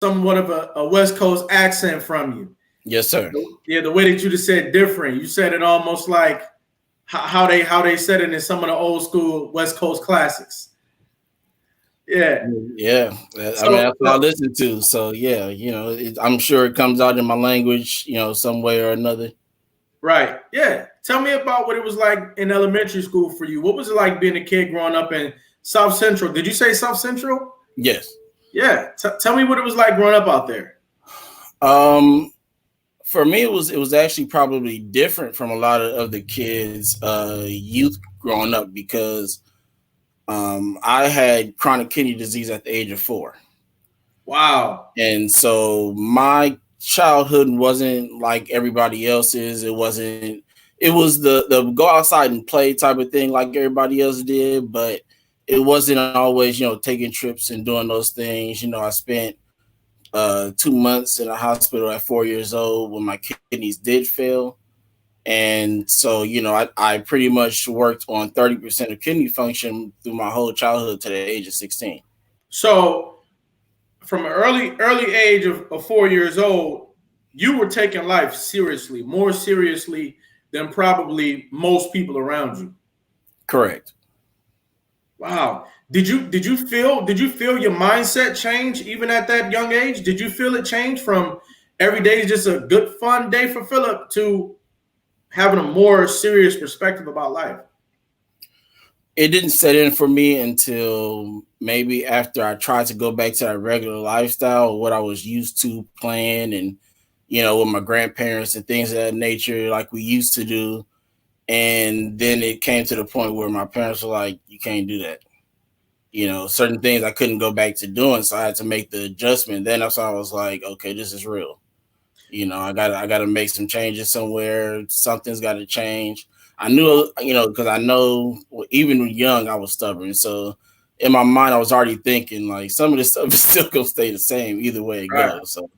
somewhat of a West Coast accent from you. Yes, sir. Yeah, the way that you just said different. You said it almost like how they said it in some of the old school West Coast classics. Yeah. Yeah, I mean So, that's what I listen to. So yeah, I'm sure it comes out in my language, some way or another. right. Yeah. Tell me about what it was like in elementary school for you. What was it like being a kid growing up in South Central? Did you say South Central? Yes. Yeah. Tell me what it was like growing up out there. Um, for me, it was actually probably different from a lot of the kids' youth growing up because I had chronic kidney disease at the age of 4. Wow. And so my childhood wasn't like everybody else's. It was the go outside and play type of thing like everybody else did, but it wasn't always, taking trips and doing those things. I spent 2 months in a hospital at 4 years old when my kidneys did fail. And so, I pretty much worked on 30% of kidney function through my whole childhood to the age of 16. So from an early age of 4 years old, you were taking life seriously, more seriously than probably most people around you. Correct. Wow. Did you feel your mindset change even at that young age? Did you feel it change from every day is just a good fun day for Philip to having a more serious perspective about life? It didn't set in for me until maybe after I tried to go back to that regular lifestyle, what I was used to playing and, with my grandparents and things of that nature, like we used to do. And then it came to the point where my parents were like, you can't do that. Certain things I couldn't go back to doing. So I had to make the adjustment. Then that's when I was like, okay, this is real. I gotta make some changes somewhere. Something's got to change. I knew, because I know even young I was stubborn. So in my mind, I was already thinking like some of this stuff is still gonna stay the same either way it Right. goes. So,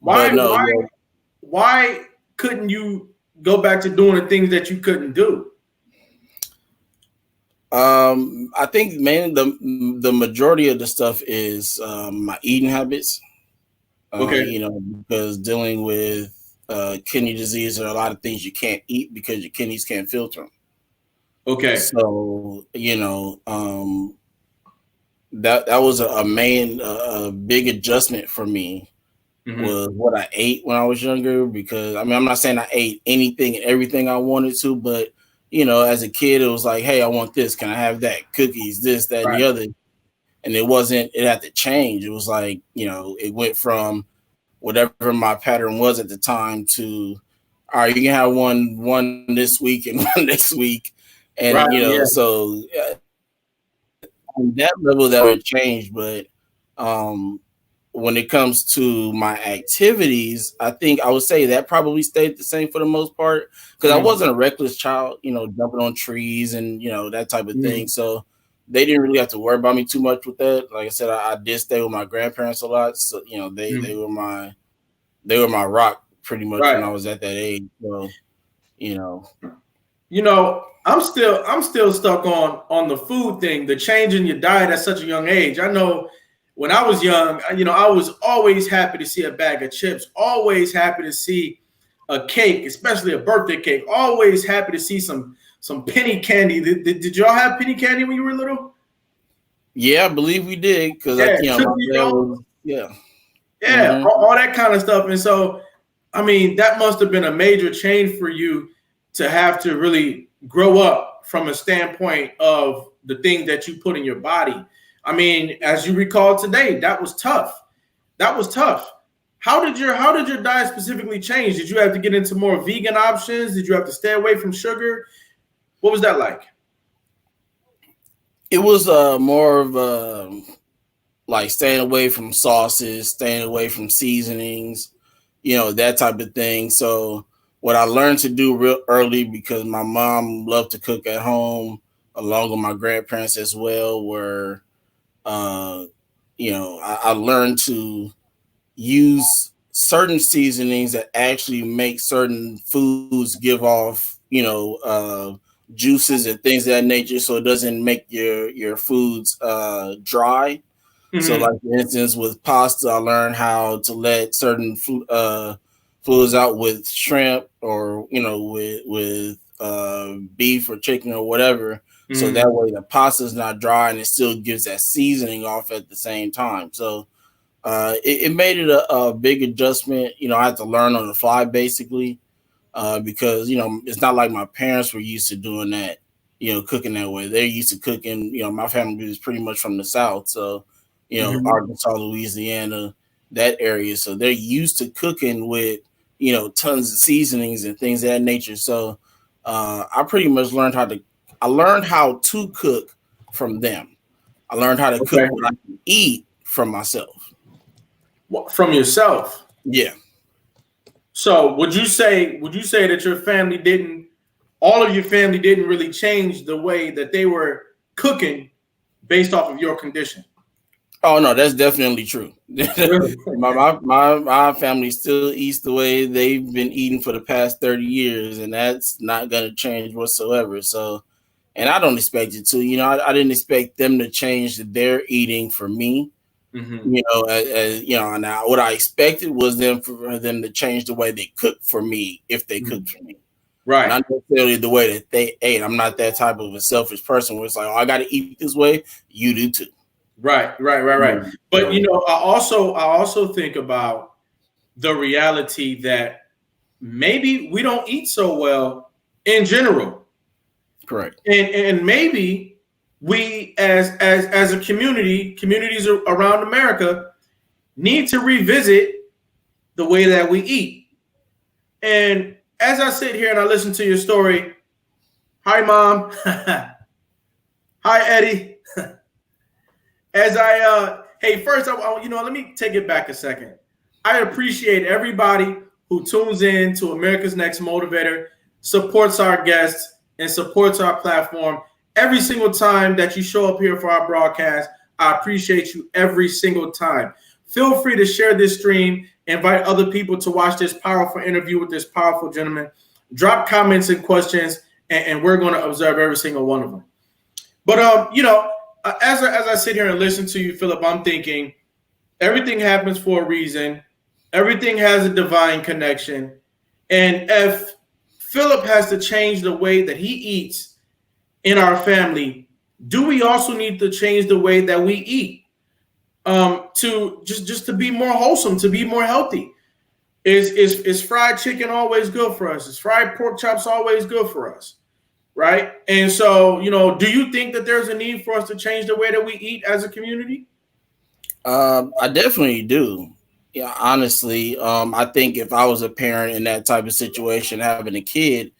Why but no, why why couldn't you go back to doing the things that you couldn't do? I think mainly the majority of the stuff is my eating habits. Okay. Because dealing with kidney disease, there are a lot of things you can't eat because your kidneys can't filter them. Okay. So, that was a main big adjustment for me Hmm. was what I ate when I was younger. Because I mean, I'm not saying I ate anything and everything I wanted to, but as a kid, it was like, hey, I want this. Can I have that? Cookies, this, that, and the Right. other. And it wasn't. It had to change. It was like it went from whatever my pattern was at the time to all right, you can have one this week and one next week. And Right. Yeah. so on that level that would change. But um when it comes to my activities, I think I would say that probably stayed the same for the most part because I Mhm. wasn't a reckless child, jumping on trees and that type of thing. Mhm. So they didn't really have to worry about me too much with that. Like I said, I did stay with my grandparents a lot, so they Mhm. were my rock pretty much when Right. I was at that age. So you know, I'm still stuck on the food thing, the change in your diet at such a young age. I know when I was young, I was always happy to see a bag of chips, always happy to see a cake, especially a birthday cake, always happy to see some penny candy. Did y'all have penny candy when you were little? yeah, I believe we did because Yeah, my Tootsie dad Roll. was yeah. Yeah, Mm-hmm. all that kind of stuff. And so, I mean, that must have been a major change for you to have to really grow up from a standpoint of the things that you put in your body. I mean, as you recall today, that was tough. That was tough. How did your diet specifically change? Did you have to get into more vegan options? Did you have to stay away from sugar? What was that like? It was more of like staying away from sauces, staying away from seasonings, that type of thing. So what I learned to do real early because my mom loved to cook at home along with my grandparents as well were uh I learned to use certain seasonings that actually make certain foods give off, juices and things of that nature so it doesn't make your foods dry. So, like for instance, with pasta, I learned how to let certain fluids out with shrimp, or with beef or chicken or whatever. So that way the pasta is not dry and it still gives that seasoning off at the same time. So it made it a big adjustment. I had to learn on the fly basically, because it's not like my parents were used to doing that. Cooking that way. They're used to cooking. My family is pretty much from the South, so Arkansas, Louisiana, that area. So they're used to cooking with tons of seasonings and things of that nature. So I pretty much learned how to. I learned how to cook from them. I learned how to cook what I can eat from myself. From yourself? Yeah. So would you say that your family all of your family didn't really change the way that they were cooking based off of your condition? Oh no, that's definitely true. my family still eats the way they've been eating for the past 30 years, and that's not going to change whatsoever. So, and I don't expect it to. I didn't expect them to change their eating for me. Now what I expected was for them to change the way they cook for me if they cooked for me. Right. Not necessarily the way that they ate. I'm not that type of a selfish person where it's like, oh, I got to eat this way. You do too. Right. But I also think about the reality that maybe we don't eat so well in general. Correct. And maybe we as a communities around America need to revisit the way that we eat. And as I sit here and I listen to your story, hi Mom, hi Eddie. First, let me take it back a second. I appreciate everybody who tunes in to America's Next Motivator, supports our guests, and supports our platform every single time that you show up here for our broadcast. I appreciate you every single time. Feel free to share this stream, invite other people to watch this powerful interview with this powerful gentleman. Drop comments and questions, and we're going to observe every single one of them. But as I sit here and listen to you, Philip, I'm thinking everything happens for a reason. Everything has a divine connection. And if Philip has to change the way that he eats in our family, do we also need to change the way that we eat to just to be more wholesome, to be more healthy? Is fried chicken always good for us? Is fried pork chops always good for us? Right. And so, do you think that there's a need for us to change the way that we eat as a community? I definitely do. Yeah, honestly, I think if I was a parent in that type of situation, having a kid,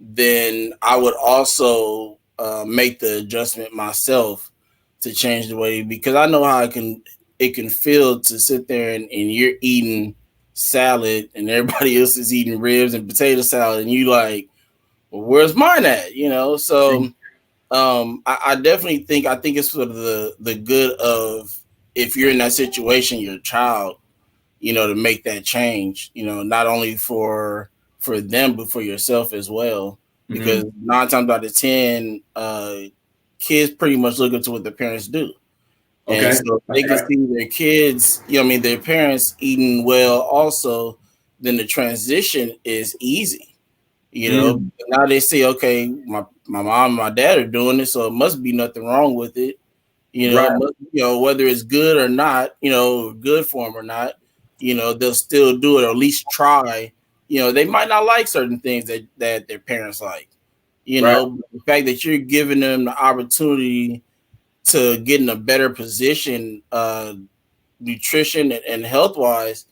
then I would also make the adjustment myself to change the way, because I know how it can feel to sit there and you're eating salad and everybody else is eating ribs and potato salad, and you like, well, where's mine at? So I definitely think it's for the good of, if you're in that situation, your child, to make that change, not only for them, but for yourself as well. Because 9 times out of 10, kids pretty much look up to what their parents do. Okay. And so they can see their kids, their parents eating well also, then the transition is easy. Now they say, okay, my mom and my dad are doing it, so it must be nothing wrong with it. Whether it's good or not, good for them or not, they'll still do it, or at least try. They might not like certain things that their parents like. The fact that you're giving them the opportunity to get in a better position, nutrition and health wise,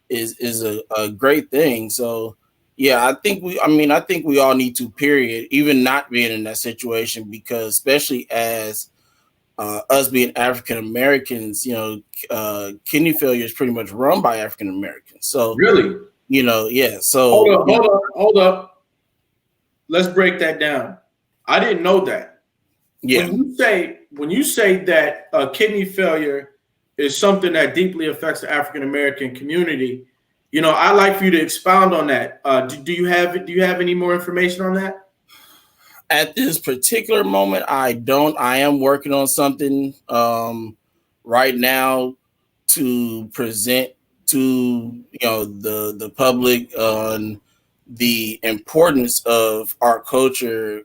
is a great thing. So yeah, I think we all need to, period, even not being in that situation, because especially as us being African Americans, kidney failure is pretty much run by African Americans. So really, yeah. So hold up. Let's break that down. I didn't know that. Yeah. When you say that kidney failure is something that deeply affects the African American community, I'd like for you to expound on that. Do you have any more information on that? At this particular moment, I don't. I am working on something right now to present to the public on the importance of our culture,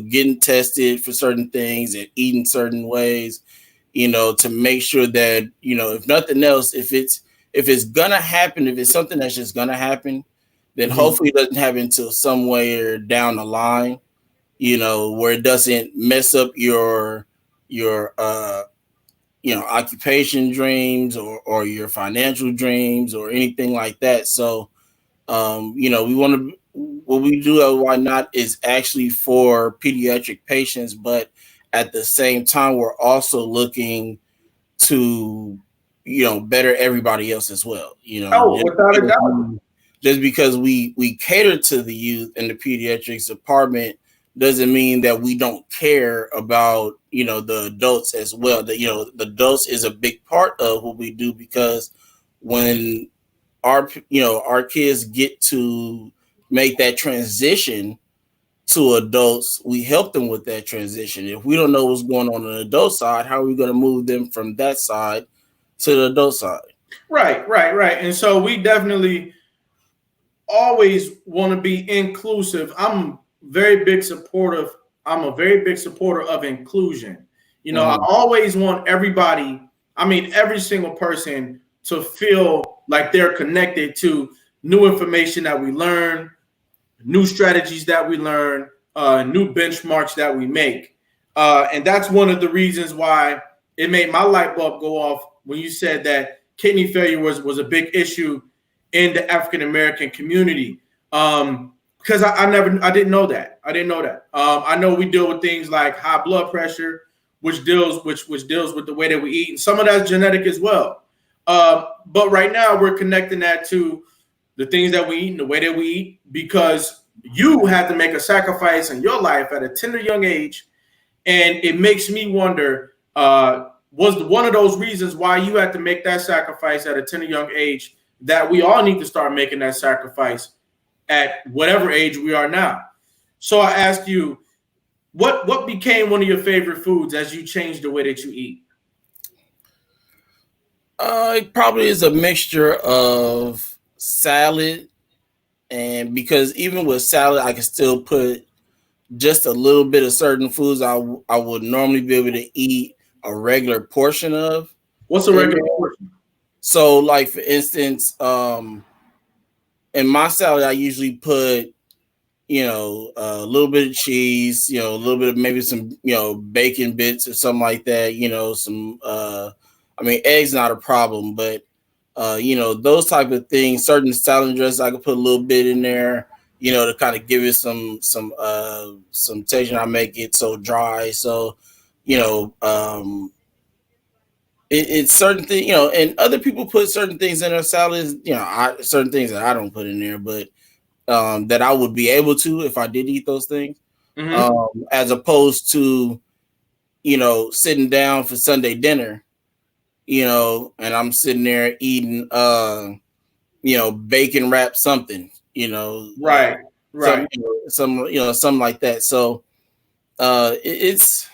getting tested for certain things and eating certain ways, to make sure that, if nothing else, if it's gonna happen, if it's something that's just gonna happen, then Mhm. hopefully it doesn't happen until somewhere down the line, where it doesn't mess up your occupation dreams, or your financial dreams or anything like that. So we want to, what we do at Why Not is actually for pediatric patients, but at the same time we're also looking to better everybody else as well. Oh, without a doubt. Just because we cater to the youth in the pediatrics department doesn't mean that we don't care about the adults as well. That the adults is a big part of what we do, because when our kids get to make that transition to adults, we help them with that transition. If we don't know what's going on the adult side, how are we going to move them from that side to the adult side? Right, right, right. And so we definitely always want to be inclusive. Very big supportive. I'm a very big supporter of inclusion. I always want everybody, every single person to feel like they're connected to new information that we learn, new strategies that we learn, new benchmarks that we make. And that's one of the reasons why it made my light bulb go off when you said that kidney failure was a big issue in the African American community. Because I didn't know that. I didn't know that. I know we deal with things like high blood pressure, which deals with the way that we eat, and some of that's genetic as well. But right now we're connecting that to the things that we eat and the way that we eat, because you had to make a sacrifice in your life at a tender young age. And it makes me wonder, was one of those reasons why you had to make that sacrifice at a tender young age, that we all need to start making that sacrifice at whatever age we are now. So I ask you, what became one of your favorite foods as you changed the way that you eat? It probably is a mixture of salad, and because even with salad, I can still put just a little bit of certain foods I would normally be able to eat a regular portion of. What's a regular portion? So, like for instance, in my salad, I usually put a little bit of cheese, a little bit of maybe some bacon bits or something like that. Some eggs not a problem, but those type of things. Certain salad dressings, I could put a little bit in there, to kind of give it some texture, not make it so dry. So, it's certain things, and other people put certain things in their salads. Certain things that I don't put in there, but that I would be able to if I did eat those things, as opposed to sitting down for Sunday dinner, and I'm sitting there eating bacon wrap something, right, right, something like that. So it's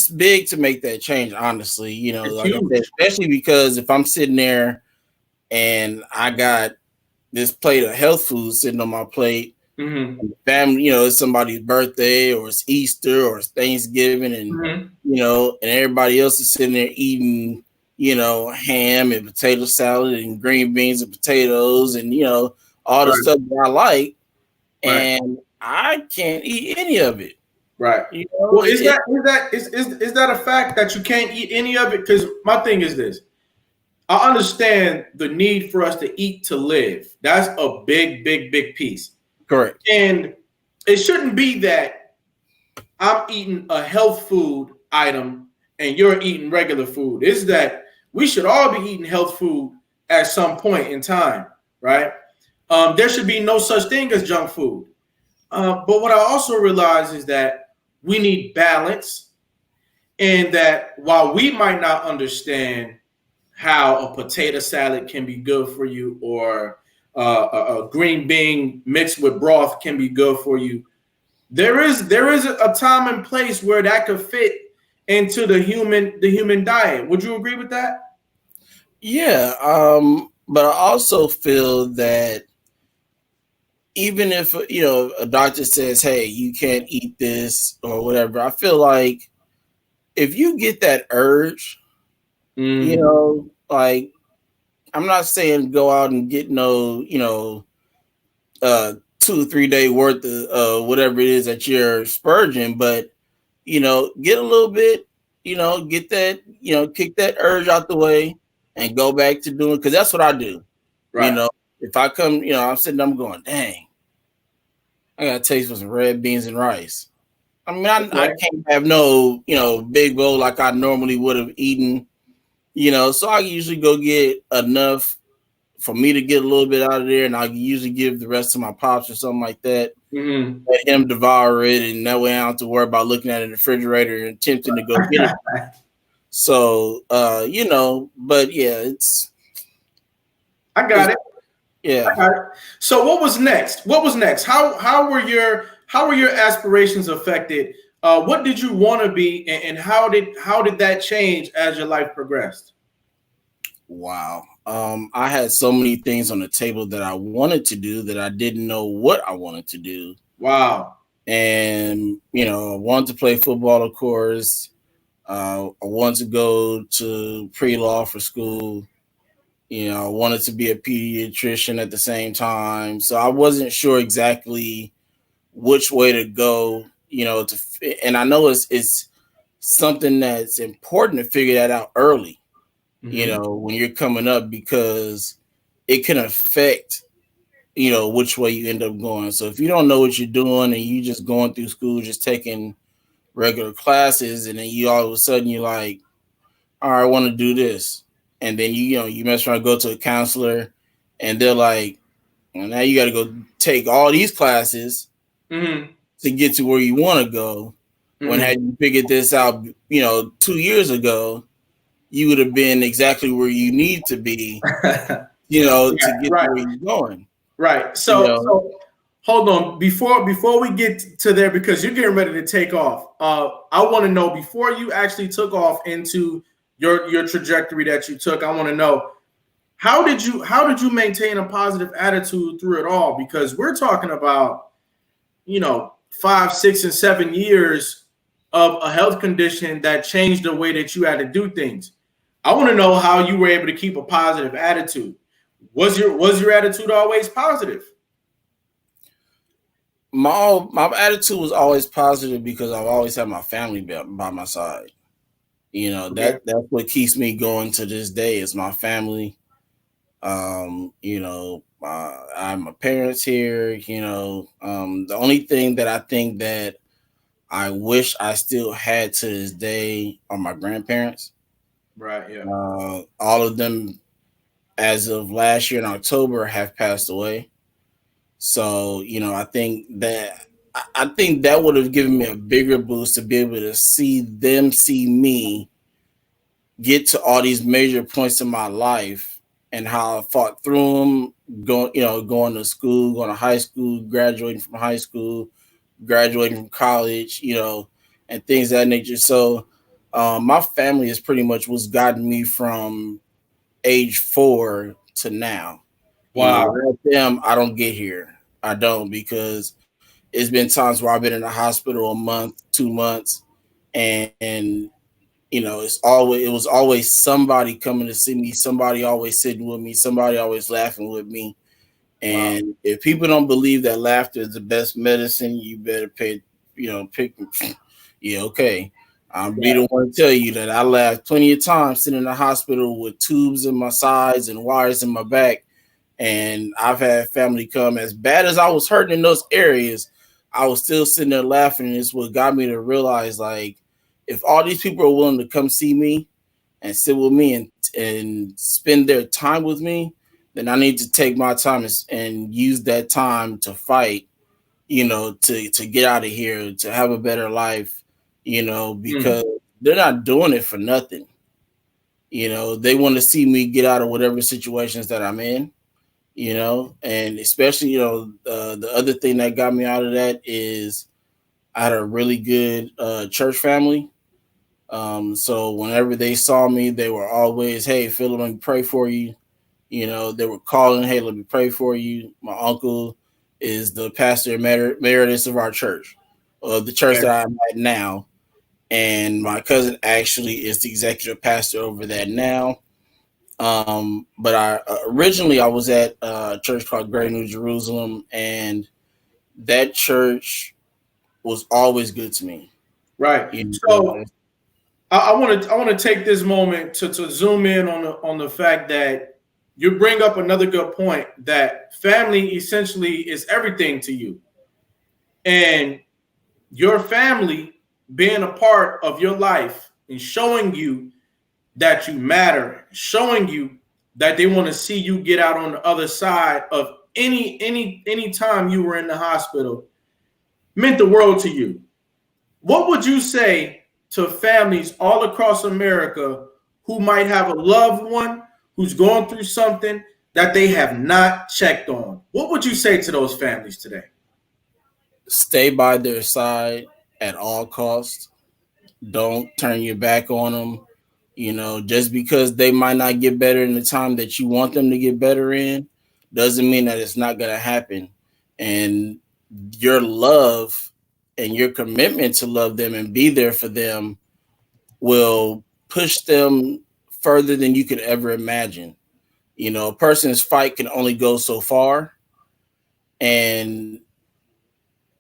big to make that change, honestly. it's Like I huge. said, especially because if I'm sitting there and I got this plate of health food sitting on my plate, family, it's somebody's birthday or it's Easter or it's Thanksgiving, and and everybody else is sitting there eating ham and potato salad and green beans and potatoes and all the stuff that I like, and I can't eat any of it. Right. Well, is that a fact that you can't eat any of it? Because my thing is this: I understand the need for us to eat to live. That's a big, big, big piece. Correct. And it shouldn't be that I'm eating a health food item and you're eating regular food. It's that we should all be eating health food at some point in time, right? There should be no such thing as junk food. But what I also realize is that we need balance, and that while we might not understand how a potato salad can be good for you, or a green bean mixed with broth can be good for you, there is a time and place where that could fit into the human diet. Would you agree with that? Yeah, but I also feel that even if a doctor says, "Hey, you can't eat this" or whatever, I feel like if you get that urge, Mm, like I'm not saying go out and get no, 2 or 3 day worth of whatever it is that you're spurging, but get a little bit, get that, kick that urge out the way and go back to doing, because that's what I do. You right. know, if I come, I'm sitting, I'm going, dang, I got to taste for some red beans and rice. I mean, I Okay. can't have no, big bowl like I normally would have eaten, so I usually go get enough for me to get a little bit out of there, and I usually give the rest to my pops or something like that. Mm-hmm. Let him devour it, and that way I don't have to worry about looking at it in the refrigerator and attempting to go get it. So, but yeah, I got it's it. yeah. I got it. So what was next? What was next? How were your aspirations affected? What did you want to be, and how did that change as your life progressed? Wow. I had so many things on the table that I wanted to do that I didn't know what I wanted to do. Wow. And, I wanted to play football, of course. I wanted to go to pre-law for school. I wanted to be a pediatrician at the same time. So I wasn't sure exactly which way to go, and I know it's something that's important to figure that out early, Mm-hmm. when you're coming up, because it can affect, which way you end up going. So if you don't know what you're doing and you just going through school, just taking regular classes, and then you all of a sudden you're like, all right, I want to do this. And then you mess around, go to a counselor, and they're like, well, now you got to go take all these classes Mm-hmm. to get to where you want to go. When Mm-hmm. had you figured this out, 2 years ago, you would have been exactly where you need to be, to get to Right. where you're going. Right. You So know, so hold on before we get to there, because you're getting ready to take off. I want to know, before you actually took off into your trajectory that you took. I want to know, how did you maintain a positive attitude through it all? Because we're talking about 5, 6, and 7 years of a health condition that changed the way that you had to do things. I want to know how you were able to keep a positive attitude. Was your attitude always positive? my attitude was always positive because I've always had my family by my side. Okay. That's what keeps me going to this day is my family. I have my parents here. The only thing that I think that I wish I still had to this day are my grandparents. Right. Yeah. All of them, as of last year in October, have passed away. So, I think that would have given me a bigger boost to be able to see them see me get to all these major points in my life and how I fought through them, going to school, going to high school, graduating from high school, graduating from college, and things of that nature. So, my family is pretty much what's gotten me from age 4 to now. Wow. Without them, I don't get here. I don't, because it's been times where I've been in the hospital a month, 2 months, and it was always somebody coming to see me, somebody always sitting with me, somebody always laughing with me. Wow. And if people don't believe that laughter is the best medicine, you better pick. Yeah, okay. I'll be Right. the one to tell you that I laughed plenty of times sitting in the hospital with tubes in my sides and wires in my back. And I've had family come, as bad as I was hurting in those areas, I was still sitting there laughing. And it's what got me to realize, like, if all these people are willing to come see me and sit with me and spend their time with me, then I need to take my time and use that time to fight, to get out of here, to have a better life, Mm. because they're not doing it for nothing. They want to see me get out of whatever situations that I'm in, and especially, the other thing that got me out of that is I had a really good church family. So whenever they saw me, they were always, "Hey, Philip, let me pray for you." They were calling, "Hey, let me pray for you." My uncle is the pastor emeritus of our church, the church Okay. that I'm at now, and my cousin actually is the executive pastor over that now. But originally I was at a church called Great New Jerusalem, and that church was always good to me. Right. You know, So I want to take this moment to zoom in on the fact that you bring up another good point that family essentially is everything to you, and your family being a part of your life and showing you that you matter, showing you that they want to see you get out on the other side of any time you were in the hospital meant the world to you. What would you say to families all across America who might have a loved one who's going through something that they have not checked on? What would you say to those families today? stay by their side at all costs. Don't turn your back on them. Just because they might not get better in the time that you want them to get better in, doesn't mean that it's not going to happen. And your love and your commitment to love them and be there for them will push them further than you could ever imagine. A person's fight can only go so far. And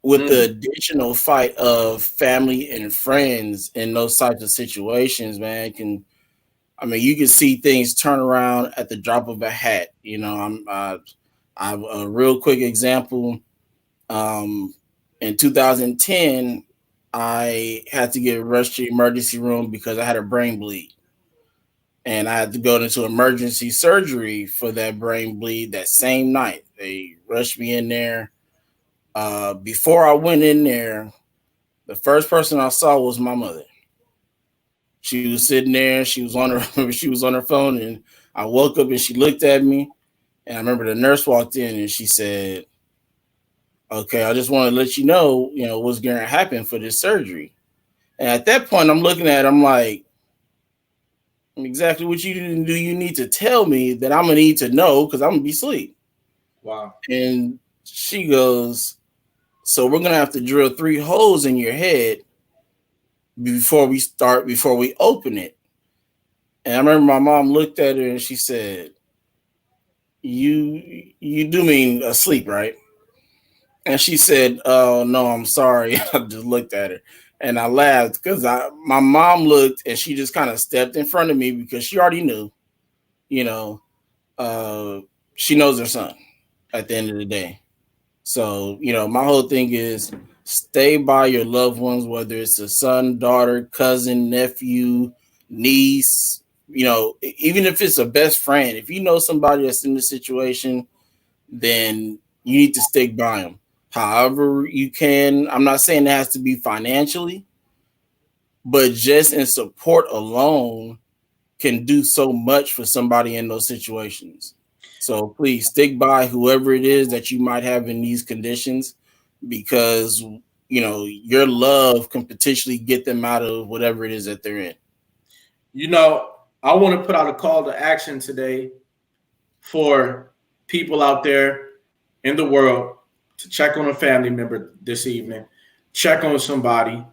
with the Mm. additional fight of family and friends in those types of situations, man, you can see things turn around at the drop of a hat. I have a real quick example. Um, in 2010, I had to get rushed to the emergency room because I had a brain bleed, and I had to go into emergency surgery for that brain bleed that same night. They rushed me in there. Before I went in there, the first person I saw was my mother. She was sitting there. She was on her she was on her phone, and I woke up and she looked at me. And I remember the nurse walked in and she said, "Okay, I just want to let what's going to happen for this surgery." And at that point, I'm looking at, I'm like, exactly what do you need to tell me that I'm gonna need to know because I'm gonna be asleep. Wow. And she goes, "So we're gonna have to drill 3 holes in your head before we open it." And I remember my mom looked at her and she said, You do mean asleep, right?" And she said, "Oh no, I'm sorry." I just looked at her and I laughed because my mom looked and she just kind of stepped in front of me because she already knew, you know, uh, she knows her son at the end of the day. So, my whole thing is stay by your loved ones, whether it's a son, daughter, cousin, nephew, niece, even if it's a best friend. If you know somebody that's in the situation, then you need to stick by them. However you can. I'm not saying it has to be financially, but just in support alone can do so much for somebody in those situations. So please stick by whoever it is that you might have in these conditions because your love can potentially get them out of whatever it is that they're in. You know, I want to put out a call to action today for people out there in the world to check on a family member this evening. Check on somebody.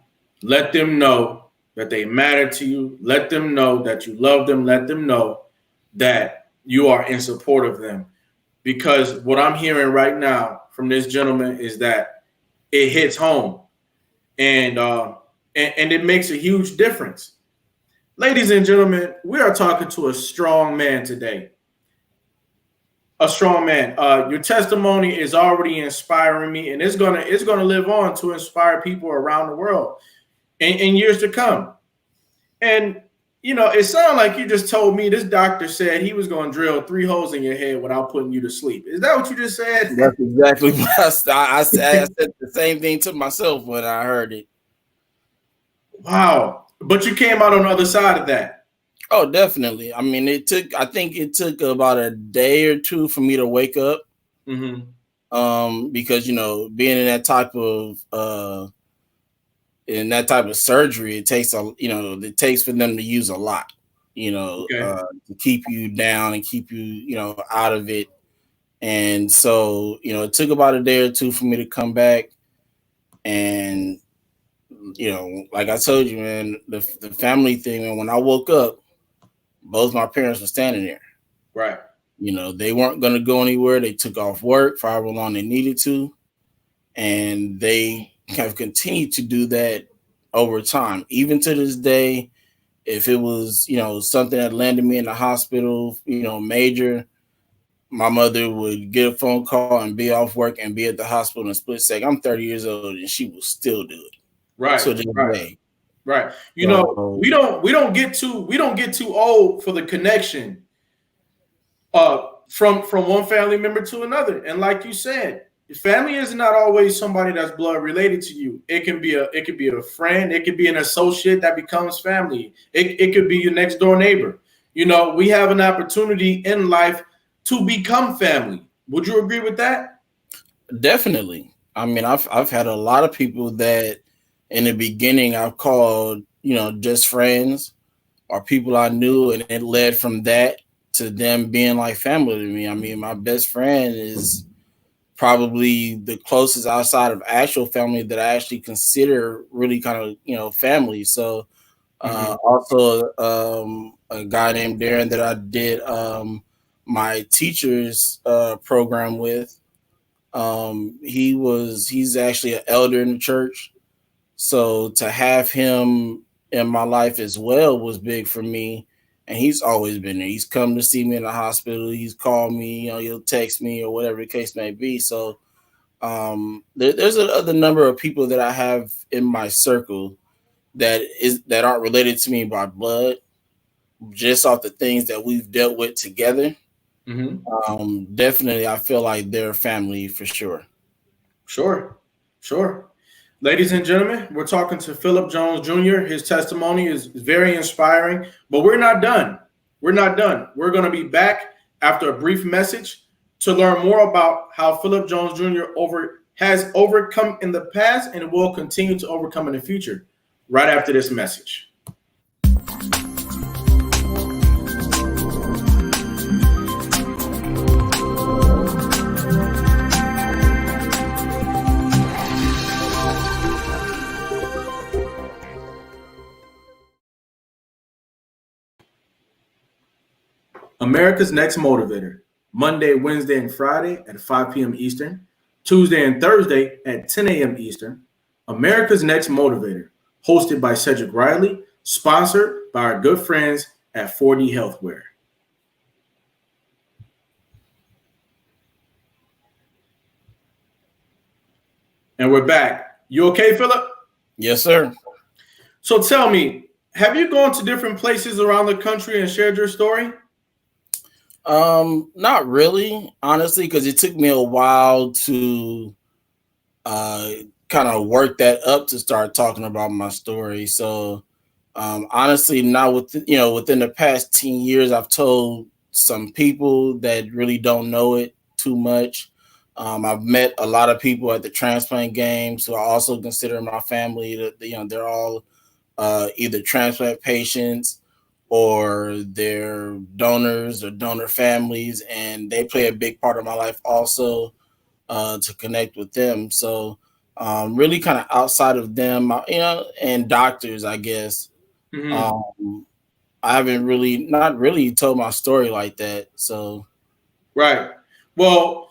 Let them know that they matter to you. Let them know that you love them. Let them know that you are in support of them. Because what I'm hearing right now from this gentleman is that it hits home, and and it makes a huge difference. Ladies and gentlemen, we are talking to a strong man today. A strong man. Your testimony is already inspiring me, and it's gonna live on to inspire people around the world in years to come. And it sounded like you just told me this doctor said he was gonna drill 3 holes in your head without putting you to sleep. Is that what you just said? That's exactly what I said the same thing to myself when I heard it. Wow. But you came out on the other side of that. Oh, definitely. I think it took about a day or two for me to wake up. Mm-hmm. Because being in that type of in that type of surgery, it takes it takes for them to use a lot, Okay. to keep you down and keep you, out of it. And so, it took about a day or two for me to come back. And, like I told you, man, the family thing, and when I woke up, both my parents were standing there. Right. They weren't going to go anywhere. They took off work for however long they needed to. And they have continued to do that over time. Even to this day, if it was, something that landed me in the hospital, major, my mother would get a phone call and be off work and be at the hospital in a split second. I'm 30 years old and she will still do it. Right. To this day. Right. We don't get too old for the connection from one family member to another. And like you said, family is not always somebody that's blood related to you. It can be a friend, it could be an associate that becomes family. It could be your next door neighbor. We have an opportunity in life to become family. Would you agree with that? Definitely. I mean, I've had a lot of people that in the beginning I've called, just friends or people I knew, and it led from that to them being like family to me. I mean, my best friend is probably the closest outside of actual family that I actually consider really kind of, family. So also a guy named Darren that I did my teacher's program with. He's actually an elder in the church. So to have him in my life as well was big for me. And he's always been there. He's come to see me in the hospital. He's called me, he'll text me or whatever the case may be. So there's another number of people that I have in my circle that aren't related to me by blood, just off the things that we've dealt with together. Definitely, I feel like they're family for sure. Sure. Ladies and gentlemen, we're talking to Philip Jones Jr. His testimony is very inspiring, but we're not done. We're going to be back after a brief message to learn more about how Philip Jones Jr. has overcome in the past and will continue to overcome in the future right after this message. America's Next Motivator, Monday, Wednesday, and Friday at 5 p.m. Eastern, Tuesday and Thursday at 10 a.m. Eastern. America's Next Motivator, hosted by Cedric Riley, sponsored by our good friends at 4D Healthware. And we're back. You okay, Philip? Yes, sir. So tell me, have you gone to different places around the country and shared your story? Not really, honestly, because it took me a while to kind of work that up to start talking about my story. So honestly, not within the past 10 years, I've told some people that really don't know it too much. I've met a lot of people at the transplant games who I also consider my family. That they're all either transplant patients or they're donors or donor families, and they play a big part of my life also to connect with them. So really kind of outside of them, and doctors, I guess. I haven't not really told my story like that. So. Right. Well,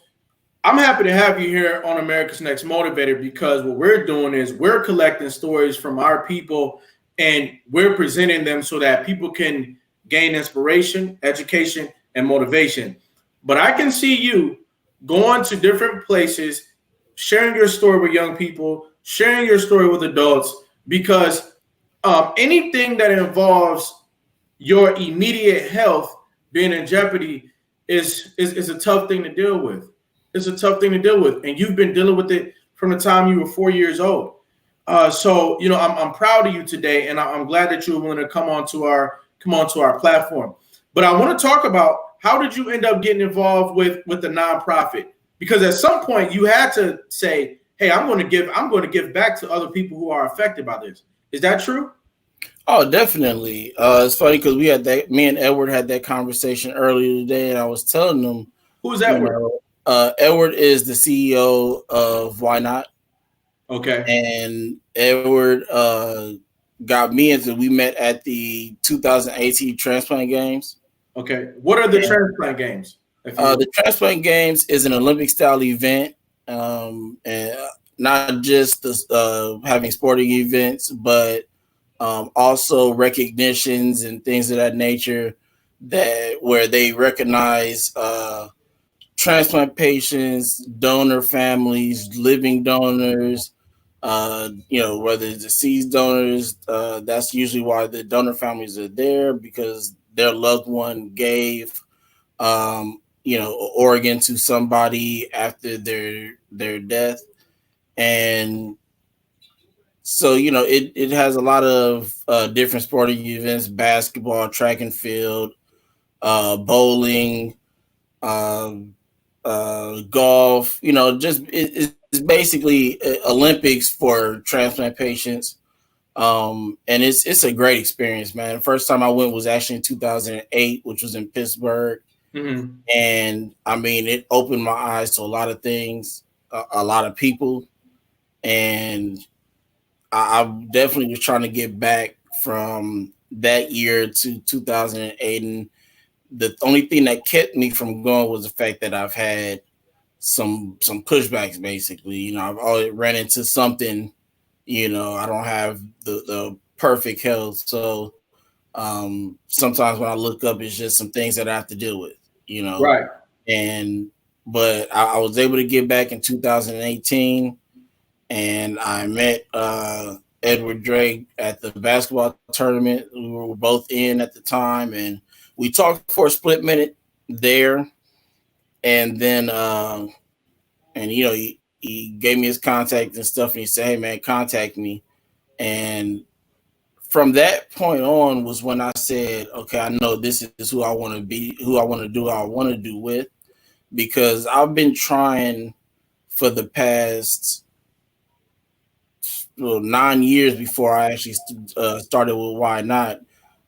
I'm happy to have you here on America's Next Motivator, because what we're doing is we're collecting stories from our people and we're presenting them so that people can gain inspiration, education, and motivation. But I can see you going to different places, sharing your story with young people, sharing your story with adults, because anything that involves your immediate health being in jeopardy is a tough thing to deal with. It's a tough thing to deal with. And you've been dealing with it from the time you were 4 years old. So I'm proud of you today, and I'm glad that you were willing to come onto our platform. But I want to talk about, how did you end up getting involved with the nonprofit? Because at some point you had to say, hey, I'm going to give back to other people who are affected by this. Is that true? Oh, definitely. It's funny because we had that. Me and Edward had that conversation earlier today, and I was telling them, Who's you that with? know, Edward is the CEO of Why Not, Okay. and Edward got me into. We met at the 2018 transplant games. Okay. What are the transplant games? If you The transplant games is an Olympic style event, and not just having sporting events, but also recognitions and things of that nature that where they recognize transplant patients, donor families, living donors. Whether it's deceased donors, that's usually why the donor families are there because their loved one gave organ to somebody after their death. And so, it has a lot of different sporting events: basketball, track and field, bowling, um, golf. Just it's basically Olympics for transplant patients. And it's a great experience, man. The first time I went was actually in 2008, which was in Pittsburgh. Mhm. And I mean, it opened my eyes to a lot of things, a lot of people, and I definitely was trying to get back from that year to 2008. And the only thing that kept me from going was the fact that I've had some pushbacks. Basically, I've always ran into something. I don't have the perfect health, so sometimes when I look up, it's just some things that I have to deal with. You know, Right. and but I was able to get back in 2018, and I met Edward Drake at the basketball tournament. We were both in at the time, and we talked for a split minute there, and then and he gave me his contact and stuff, and he said, "Hey man, contact me." And from that point on was when I said, "Okay, I know this is who I want to be, who I want to do, what I want to do with." Because I've been trying for the past 9 years before I actually started with Why Not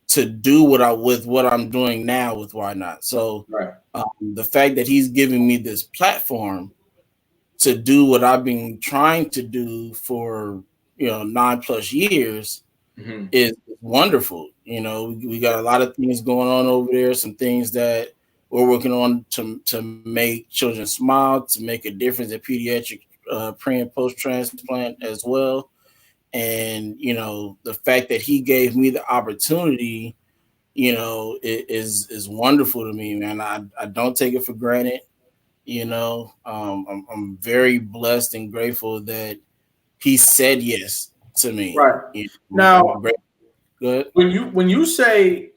to do what I'm doing now with Why Not. So Right. the fact that he's giving me this platform to do what I've been trying to do for 9+ years Mhm. is wonderful. We got a lot of things going on over there, some things that we're working on to make children smile, to make a difference in pediatric pre and post transplant as well. And the fact that he gave me the opportunity, is wonderful to me, man. I don't take it for granted. I'm very blessed and grateful that he said yes to me. Right. I'm Now, great. Good. when you say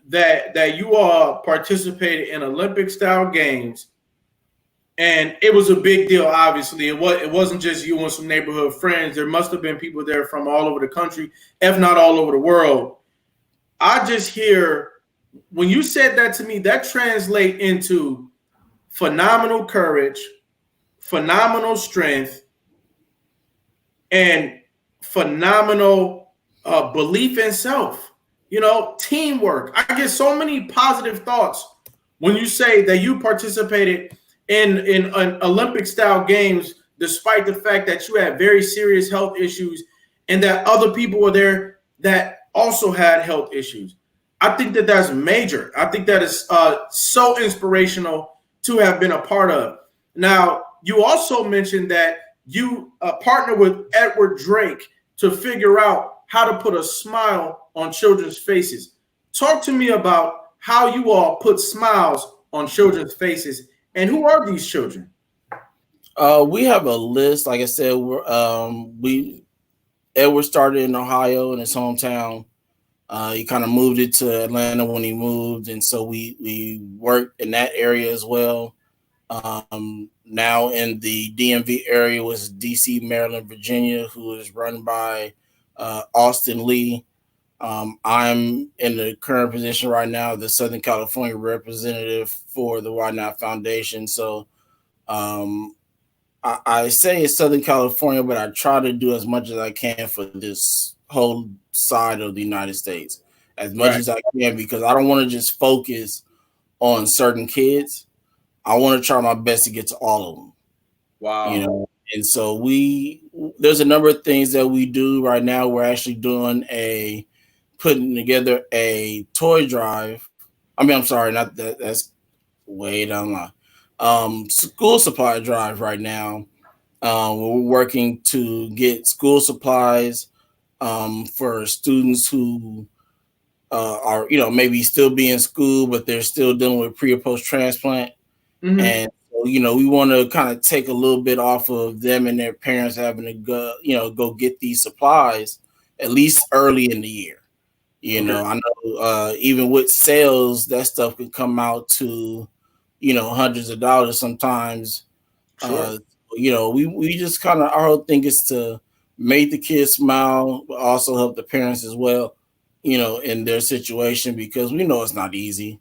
that you all participated in Olympic style games, and it was a big deal. Obviously, it wasn't just you and some neighborhood friends. There must have been people there from all over the country, if not all over the world. I just hear when you said that to me, that translate into phenomenal courage, phenomenal strength, and phenomenal belief in self. Teamwork. I get so many positive thoughts when you say that you participated in an Olympic style games, despite the fact that you had very serious health issues, and that other people were there that also had health issues. I think that that's major. I think that is so inspirational to have been a part of. Now, you also mentioned that you partner with Edward Drake to figure out how to put a smile on children's faces. Talk to me about how you all put smiles on children's faces, and who are these children? We have a list. Like I said, we Edward started in Ohio in his hometown. He kind of moved it to Atlanta when he moved, and so we worked in that area as well. Now in the DMV area was DC, Maryland, Virginia, who is run by Austin Lee. I'm in the current position right now, the Southern California representative for the Why Not Foundation. So um, I say it's Southern California, but I try to do as much as I can for this whole side of the United States, as much Right. as I can, because I don't want to just focus on certain kids. I want to try my best to get to all of them, you Wow. know. And so there's a number of things that we do right now. We're actually putting together a toy drive. I mean, I'm sorry, not that. That's way down the line. School supply drive right now. We're working to get school supplies for students who are, maybe still be in school, but they're still dealing with pre or post transplant. Hmm. And so, we want to kind of take a little bit off of them and their parents having to go get these supplies at least early in the year. Okay. I know even with sales, that stuff could come out to, hundreds of dollars sometimes. Sure. uh, we just kind of, our whole thing is to make the kids smile, but also help the parents as well, in their situation, because we know it's not easy.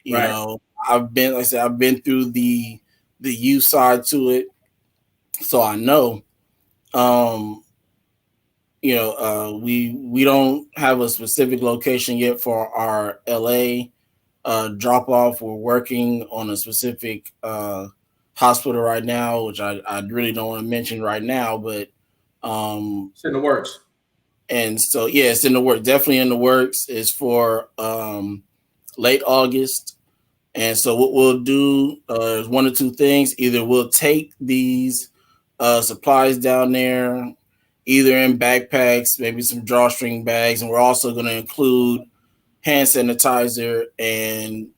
You Right. know, like I said, I've been through the youth side to it, so I know. Um, we don't have a specific location yet for our LA drop off. We're working on a specific hospital right now, which I really don't want to mention right now, but It's in the works. and so yeah, it's in the work, definitely in the works. It's for late August. And so what we'll do is one or two things. Either we'll take these supplies down there, either in backpacks, maybe some drawstring bags, and we're also going to include hand sanitizer and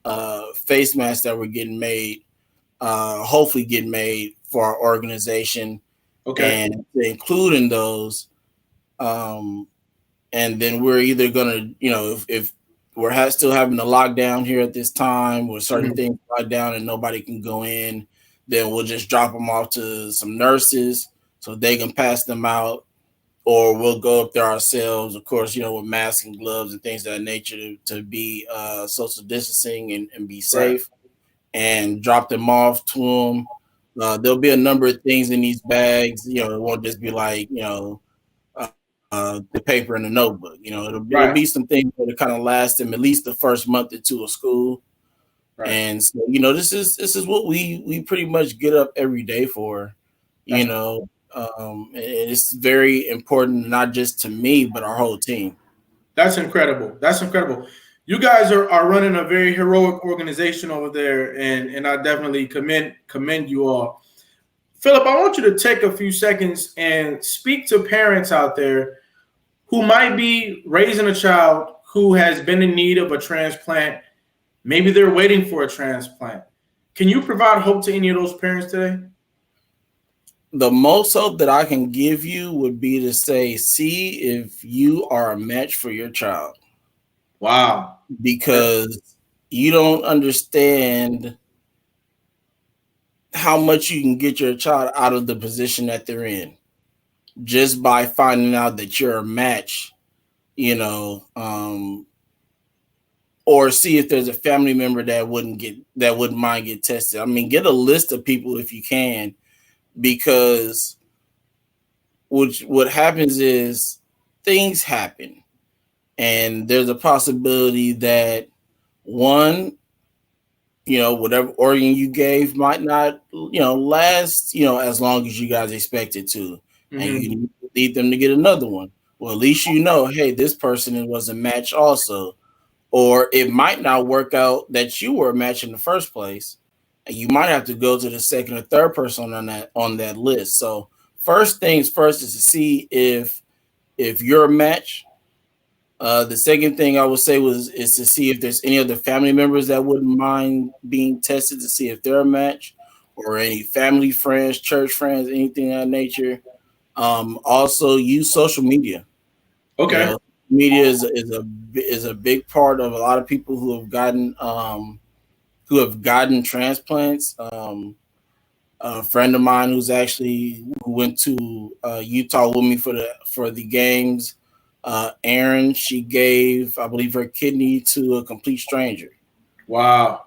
face masks that were getting made, hopefully getting made for our organization, Okay. and including those. Um, and then we're either gonna, if we're still having a lockdown here at this time, where certain Hmm. things locked down and nobody can go in, then we'll just drop them off to some nurses so they can pass them out, or we'll go up there ourselves, of course, with masks and gloves and things of that nature to be social distancing and be Right. safe, and drop them off to them. There'll be a number of things in these bags. It won't just be like, the paper and the notebook. It'll be Right. some things that kind of last them at least the first month or two of school. Right. And so, this is what we pretty much get up every day for. You That's know, and it's very important, not just to me, but our whole team. that's incredible. That's incredible. You guys are running a very heroic organization over there, and I definitely commend you all. Philip, I want you to take a few seconds and speak to parents out there who might be raising a child who has been in need of a transplant. Maybe they're waiting for a transplant. Can you provide hope to any of those parents today? The most hope that I can give you would be to say, see if you are a match for your child, Wow. because you don't understand how much you can get your child out of the position that they're in just by finding out that you're a match, you know, or see if there's a family member that wouldn't mind get tested. I mean, get a list of people if you can, because what happens is things happen, and there's a possibility that one, whatever organ you gave might not, last, as long as you guys expect it to, and Hmm. you need them to get another one. Well, at least hey, this person was a match also, or it might not work out that you were a match in the first place, and you might have to go to the second or third person on that list. So first things first is to see if you're a match. The second thing I would say is to see if there's any other family members that wouldn't mind being tested to see if they're a match, or any family friends, church friends, anything of that nature. Also, use social media. You Okay. know, media is a big part of a lot of people who have gotten transplants. A friend of mine who went to Utah with me for the games. Aaron, she gave, I believe, her kidney to a complete stranger. Wow.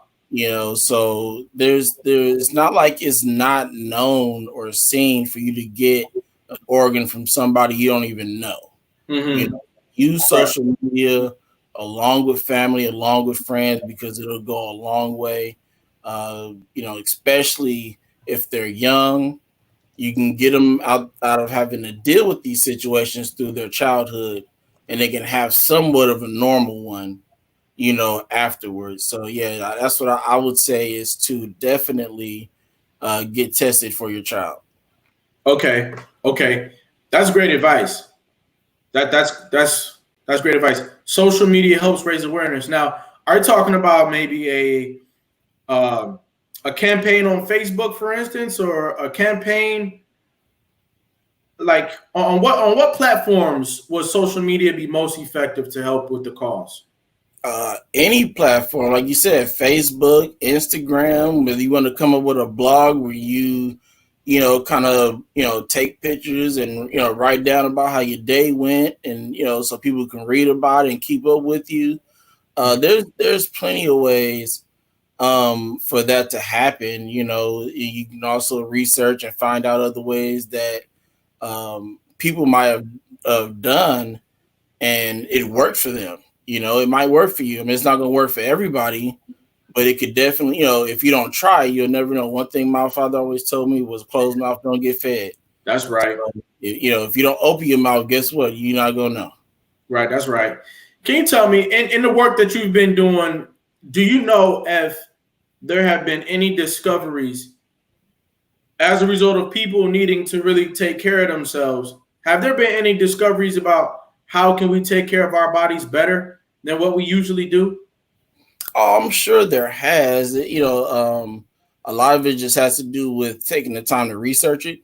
So there's not like it's not known or seen for you to get an organ from somebody you don't even know. Mm-hmm. Use Right. social media along with family, along with friends, because it'll go a long way. Especially if they're young, you can get them out of having to deal with these situations through their childhood, and they can have somewhat of a normal one, afterwards. So yeah, that's what I would say is to definitely get tested for your child. Okay. Okay. That's great advice. That's great advice. Social media helps raise awareness. Now, are you talking about maybe uh, a campaign on Facebook, for instance, or a campaign like on what platforms would social media be most effective to help with the cause? Any platform, like you said, Facebook, Instagram, whether you want to come up with a blog where kind of, take pictures and, write down about how your day went and, so people can read about it and keep up with you. There's plenty of ways for that to happen. You can also research and find out other ways that people might have done and it worked for them. It might work for you. I mean, it's not going to work for everybody, but it could definitely, if you don't try, you'll never know. One thing my father always told me was closed mouth don't get fed. That's So, right. if you don't open your mouth, guess what? You're not going to know. Right. That's right. Can you tell me in the work that you've been doing, do you know if there have been any discoveries as a result of people needing to really take care of themselves? Have there been any discoveries about how can we take care of our bodies better than what we usually do? Oh, I'm sure there has. A lot of it just has to do with taking the time to research it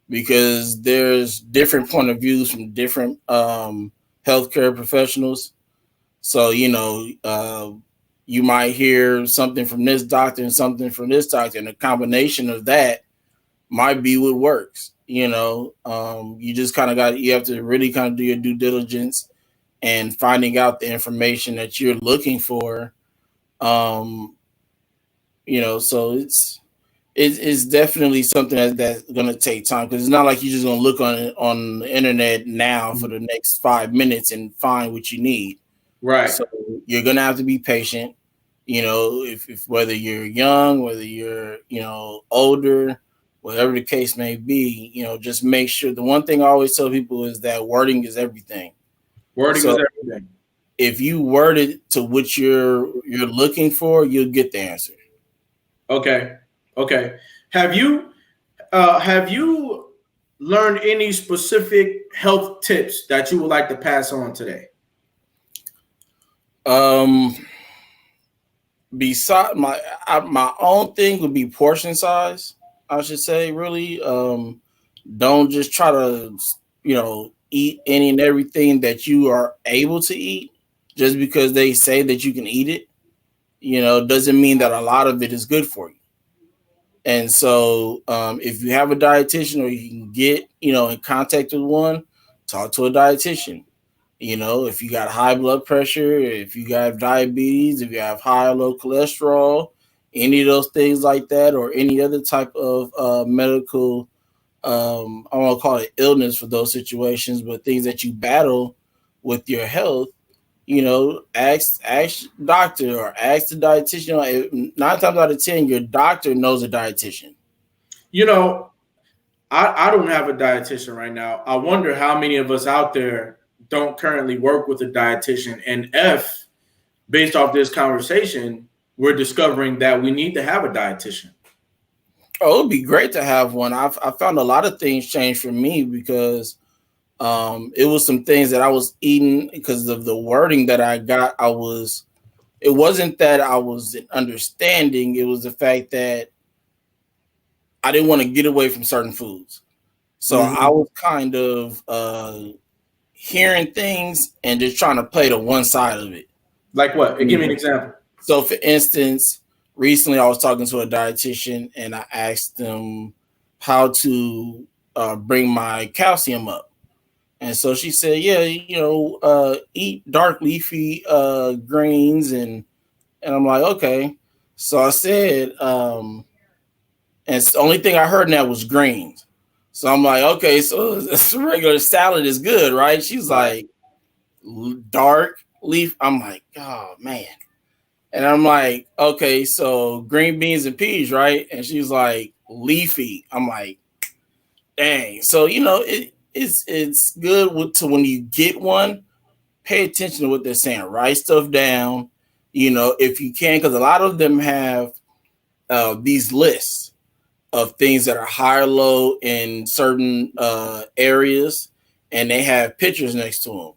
because there's different point of views from different healthcare professionals. So, you might hear something from this doctor and something from this doctor, and a combination of that might be what works. You just you have to really kind of do your due diligence and finding out the information that you're looking for. Um, so it's definitely something that's going to take time because it's not like you're just going to look on the internet now for the next 5 minutes and find what you need. Right. So you're going to have to be patient. If whether you're young, whether you're older, whatever the case may be, just make sure. The one thing I always tell people is that wording is everything. Wording So is everything. if you word it to what you're looking for, you'll get the answer. Okay. Okay. Have you learned any specific health tips that you would like to pass on today? Um, Beside my own thing would be portion size. I should say, really. Don't just try to eat any and everything that you are able to eat just because they say that you can eat it. Doesn't mean that a lot of it is good for you. And so, if you have a dietitian or you can get, in contact with one, talk to a dietitian. If you got high blood pressure, if you got diabetes, if you have high or low cholesterol, any of those things like that, or any other type of medical, I don't want to call it illness for those situations, but things that you battle with your health, ask doctor or ask the dietitian. 9 times out of 10, your doctor knows a dietitian. You know, I don't have a dietitian right now. I wonder how many of us out there don't currently work with a dietitian. And if, based off this conversation, we're discovering that we need to have a dietitian. Oh, it would be great to have one. I found a lot of things change for me because it was some things that I was eating because of the wording that I got. It wasn't that I was understanding. It was the fact that I didn't want to get away from certain foods. So I Mm-hmm. was kind of hearing things and just trying to play to one side of it. Like what? You Give me an know? example. So, for instance, recently I was talking to a dietitian and I asked them how to bring my calcium up. And so she said, yeah, eat dark leafy greens. And I'm like, okay. So I said, and the only thing I heard in that was greens. So I'm like, okay, so this regular salad is good, right? She's Right. like, dark leaf. I'm like, oh man. And I'm like, okay, so green beans and peas, right? And she's like, leafy. I'm like, dang. So it's good to when you get one, pay attention to what they're saying. Write stuff down, if you can, because a lot of them have these lists of things that are high or low in certain areas, and they have pictures next to them.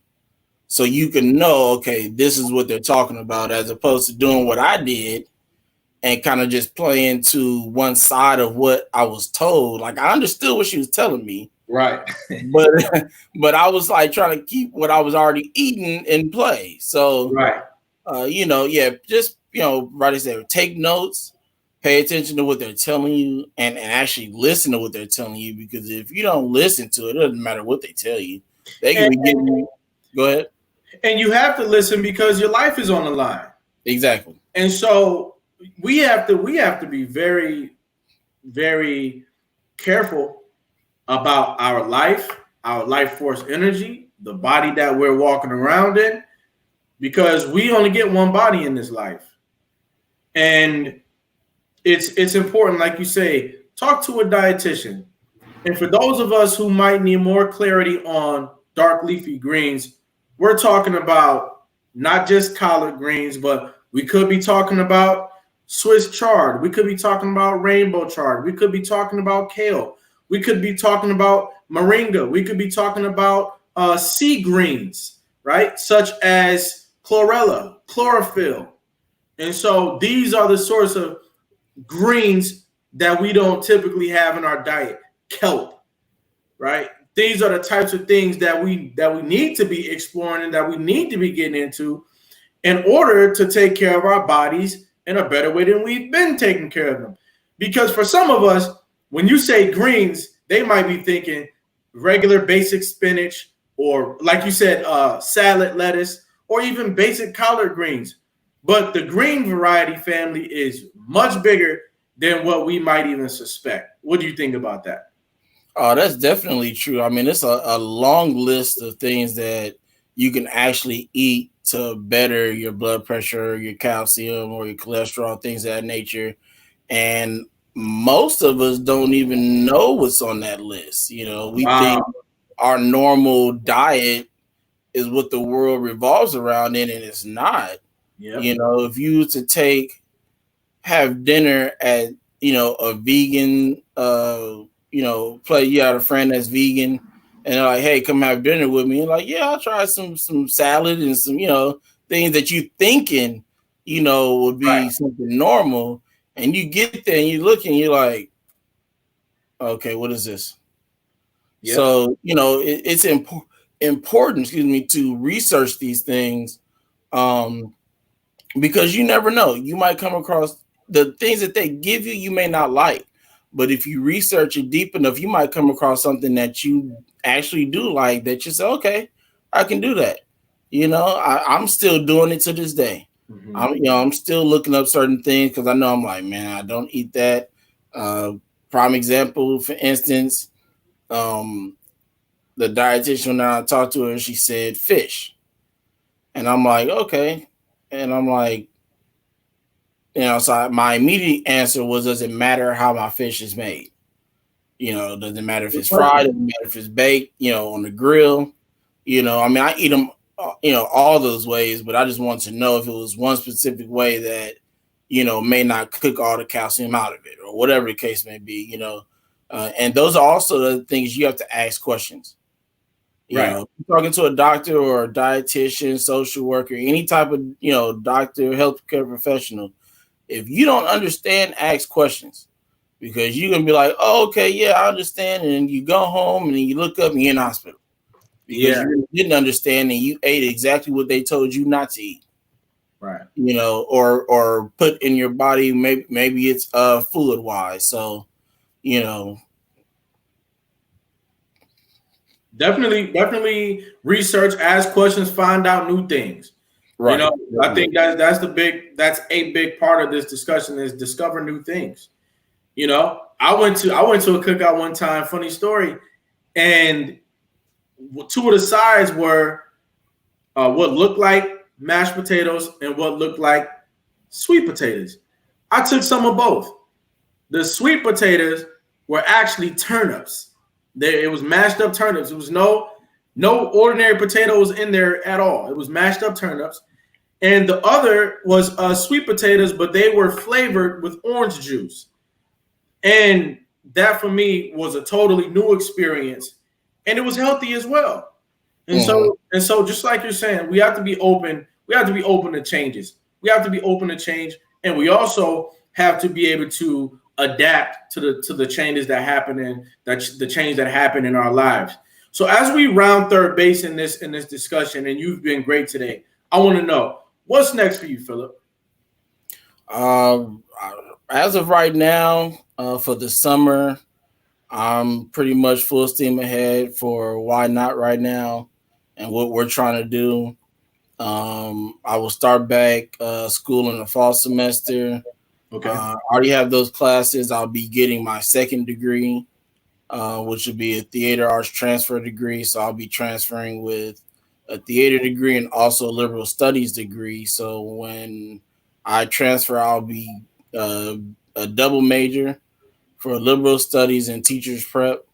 So you can know, okay, this is what they're talking about, as opposed to doing what I did and kind of just playing to one side of what I was told. Like I understood what she was telling me, Right. but but I was like trying to keep what I was already eating in play. So Right. yeah, just right as there, take notes, pay attention to what they're telling you, and actually listen to what they're telling you. Because if you don't listen to it, it doesn't matter what they tell you. They can And, be giving you. Go ahead. and you have to listen because your life is on the line. Exactly. And so we have to be very, very careful about our life force energy, the body that we're walking around in, because we only get one body in this life. And it's important, like you say, talk to a dietitian. And for those of us who might need more clarity on dark leafy greens, we're talking about not just collard greens, but we could be talking about Swiss chard. We could be talking about rainbow chard. We could be talking about kale. We could be talking about moringa. We could be talking about sea greens, right? Such as chlorella, chlorophyll. And so these are the sorts of greens that we don't typically have in our diet. Kelp, right? These are the types of things that we need to be exploring and that we need to be getting into in order to take care of our bodies in a better way than we've been taking care of them. Because for some of us, when you say greens, they might be thinking regular basic spinach, or like you said, salad lettuce, or even basic collard greens. But the green variety family is much bigger than what we might even suspect. What do you think about that? Oh, that's definitely true. I mean, it's a long list of things that you can actually eat to better your blood pressure, your calcium, or your cholesterol, things of that nature. And most of us don't even know what's on that list. We think Wow. our normal diet is what the world revolves around in, and it's not. Yep. If you were to have dinner at a vegan play, you had a friend that's vegan and they're like, hey, come have dinner with me, and like, yeah, I'll try some salad and some things that you thinking would Right. be something normal, and you get there and you look and you're like, okay, what is this? Yep. So it's important, excuse me, to research these things, um because you never know. You might come across the things that they give you, you may not like. But if you research it deep enough, you might come across something that you actually do like, that you say, okay, I can do that. I'm still doing it to this day. Mm-hmm. I'm still looking up certain things because I know I'm like, man, I don't eat that. Uh, Prime example, for instance, um, the dietitian that I talked to her, she said fish. And I'm like, okay. And I'm like, so my immediate answer was, does it matter how my fish is made? Does it matter if Good it's question. fried? Does it matter if it's baked, on the grill? I mean, I eat them, all those ways, but I just want to know if it was one specific way that, may not cook all the calcium out of it, or whatever the case may be. And those are also the things you have to ask questions. Right. Talking to a doctor or a dietitian, social worker, any type of, doctor, healthcare professional, if you don't understand, ask questions, because you're gonna be like, oh, okay, yeah, I understand. And then you go home and then you look up and you're in the hospital because Yeah. you really didn't understand and you ate exactly what they told you not to eat, Right. or put in your body. Maybe it's fluid wise. So, you know, Definitely research, ask questions, find out new things. You know, Right. I think that's a big part of this discussion is discover new things. You know, I went to a cookout one time, funny story, and two of the sides were what looked like mashed potatoes and what looked like sweet potatoes. I took some of both. The sweet potatoes were actually turnips. It was mashed up turnips. It was no ordinary potatoes in there at all. It was mashed up turnips. And the other was sweet potatoes, but they were flavored with orange juice. And that for me was a totally new experience, and it was healthy as well. And Mm-hmm. so just like you're saying, we have to be open. We have to be open to changes. We have to be open to change, and we also have to be able to adapt to the changes that happen in the change that happen in our lives. So as we round third base in this discussion, and you've been great today, I want to know what's next for you, Philip. Um, as of right now, for the summer, I'm pretty much full steam ahead for Why Not right now and what we're trying to do. I will start back school in the fall semester. Okay. I already have those classes. I'll be getting my second degree, which would be a theater arts transfer degree. So I'll be transferring with a theater degree and also a liberal studies degree. So when I transfer, I'll be uh, a double major for liberal studies and teachers prep,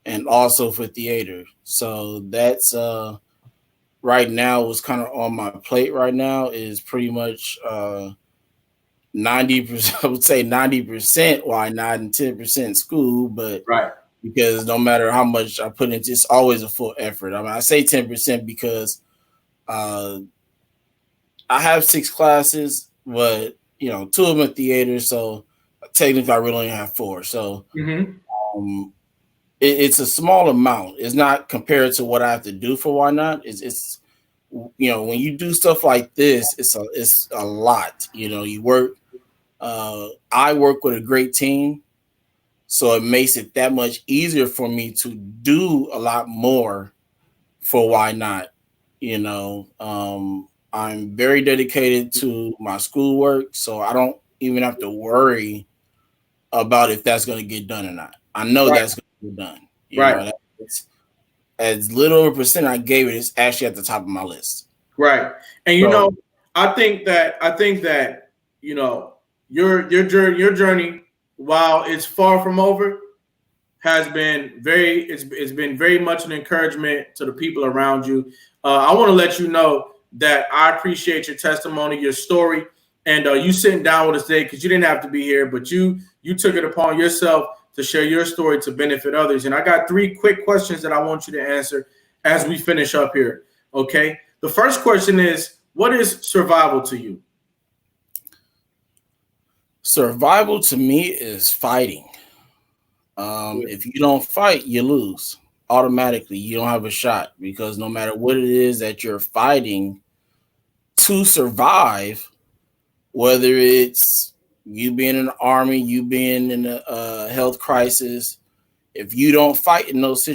and also for theater. So that's right now what's kind of on my plate right now is pretty much 90%. I would say 90% Why Not and 10% school, but Right. because no matter how much I put into, it's always a full effort. I mean, I say 10% because uh, I have 6 classes, but two of them are theater, so technically I really only have 4. So Mm-hmm. um, it's a small amount. It's not compared to what I have to do for Why Not. It's when you do stuff like this, it's a lot. You work. I work with a great team, so it makes it that much easier for me to do a lot more for Why Not. I'm very dedicated to my schoolwork, so I don't even have to worry about if that's going to get done or not. I know Right. that's going to get done. Right. That's as little of a percent I gave it is actually at the top of my list. Right. And So I think that your journey, while it's far from over, has been it's been very much an encouragement to the people around you. I want to let you know that I appreciate your testimony, your story, and you sitting down with us today because you didn't have to be here, but you took it upon yourself to share your story to benefit others. And I got 3 quick questions that I want you to answer as we finish up here. Okay. The first question is, what is survival to you? survival to me is fighting. If you don't fight, you lose automatically. You don't have a shot because no matter what it is that you're fighting to survive, whether it's you being in the army, you being in a health crisis, if you don't fight in those situations,